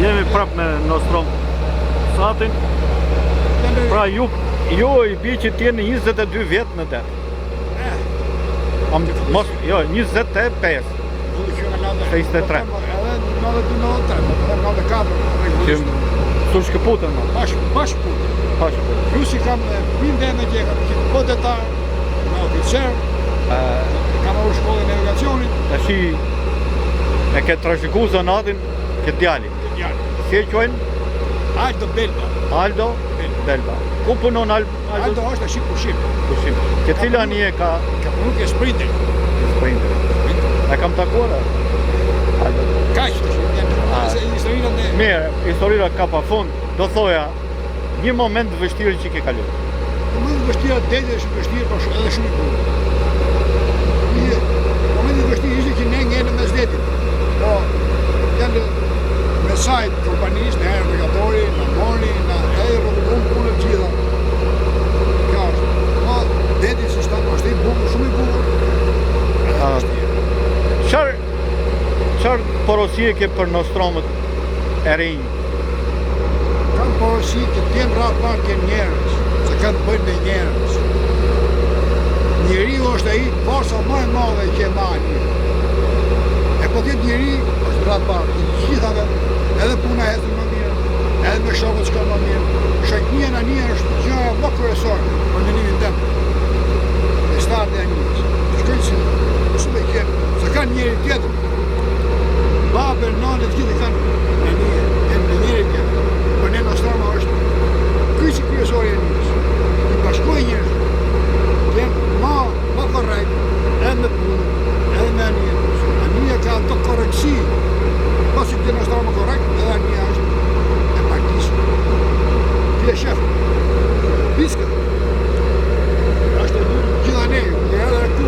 Jemi prap me Nostrom Satin. Pra ju I bi që t'jeni 22 vjetë në det. Jo, 25. 63. Që su shkëputën më? Bashkëputën. Plus I kam vinde me tjeka, që podetar, me oficer, kam arru shkollën e navigacionit. E shi e ke trashëgu zonatin këtë djali. Si e qojnë? Aldo Belba. Aldo Belba. Ku punon Aldo është e shi pushim. Pushim. Ke cila një e ka? Ka punu ke Sprinter. Sprinter. E kam takuar? Aldo. Kaq të shi. Mirë, historira ka pa fund, do thoja një moment vështirë që ke kalu. Moment vështirë dete është vështirë, por edhe shumë I bukur. Momenti vështirë ishte që ne ngjenë mes detit. Po, janë me sajt kompanisë, në navigatori, në moni, në rrugën punë gjitha. Kjo është. Po, deti si shtatë është I bukur, shumë I bukur. Qarë porosie ke për Nostromët e rinjë? Kam porosie që t'jenë rapartje njerës, se kanë të bëjnë me njerës. Njeriu është ai forca më e madhe që e mani. E po tjetë njeri është rapartje, I gjithave, edhe puna hetën më mirë, edhe me shokët s'ka më mirë. Shoqënia në anje është gjëja më kryesore për menimin tem. E startë e anjës. Shkojnë si shumë e kjenë, se kanë njeri tjetër. Babër, nanët, gjithë kanë me njeri tjetër. Për ne Nostroma është këj që kryesori e njës. I bashkoj njërës, jenë ma korrekt, edhe me punë, edhe me anjë. Anjë ka ato korreksi, pasi të Nostroma korrekt, edhe anjë është e partisë. Ti e shef, piska. Është e gjitha ne, edhe e këtu,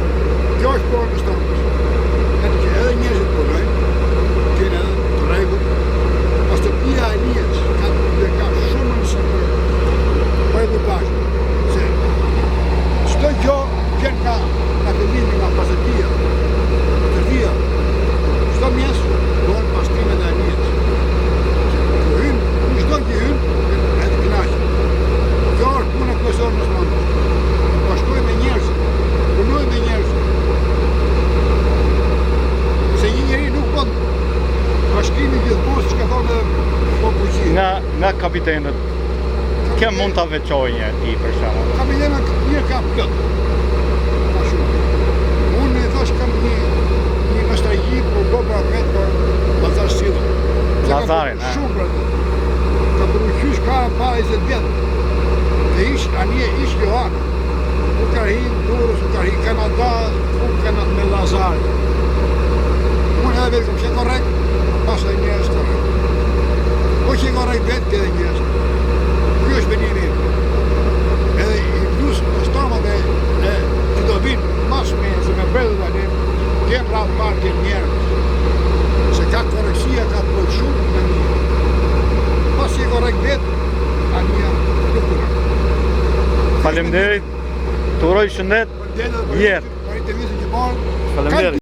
kjo është porë Nostromës. Edhe njëzit punojnë, kene edhe të regull, pas të pia e njës, ka shumë në sëpër, për edhe bashkë, se qëto gjo vjen nga këllimi nga pasëtia, qëto mjesë dojnë pastrimet e njës. Që hynë, në qëto që hynë, edhe knaqë. Kjo është punë kësorë në sëmëndë. Bashkoj me njerëzit, punoj me njerëzit. Se një njeri nuk bëndë bashkimi gjithmonë që ka thonë edhe po fuqi. Nga kapitenët, kë mund ta veçoj një ti për shembull? Kapitenët një ka plot. Unë e thash kam një nostalgji për bobra vet për Lazar Sidon. Lazarin, Shumë për atë. Ka përru qysh ka 20 vjet. Dhe anje ish Johan. U ka hi Durrës, u ka hi Kanada, u ka me Lazar. Unë edhe vetë që korrekt, pas e njërës korrekt. Po që korrekt vetë, edhe njërës. Kjo është benimi. Edhe I plus Nostromët e që do vinë mas me, se me bredu dhe një, kemë rratë partë njërës. Se ka korreksia, ka të shumë në një. Pas që korrekt vetë, a një nuk përra. Faleminderit, të uroj shëndet, jetë. Për intervjistën që marë, Faleminderit.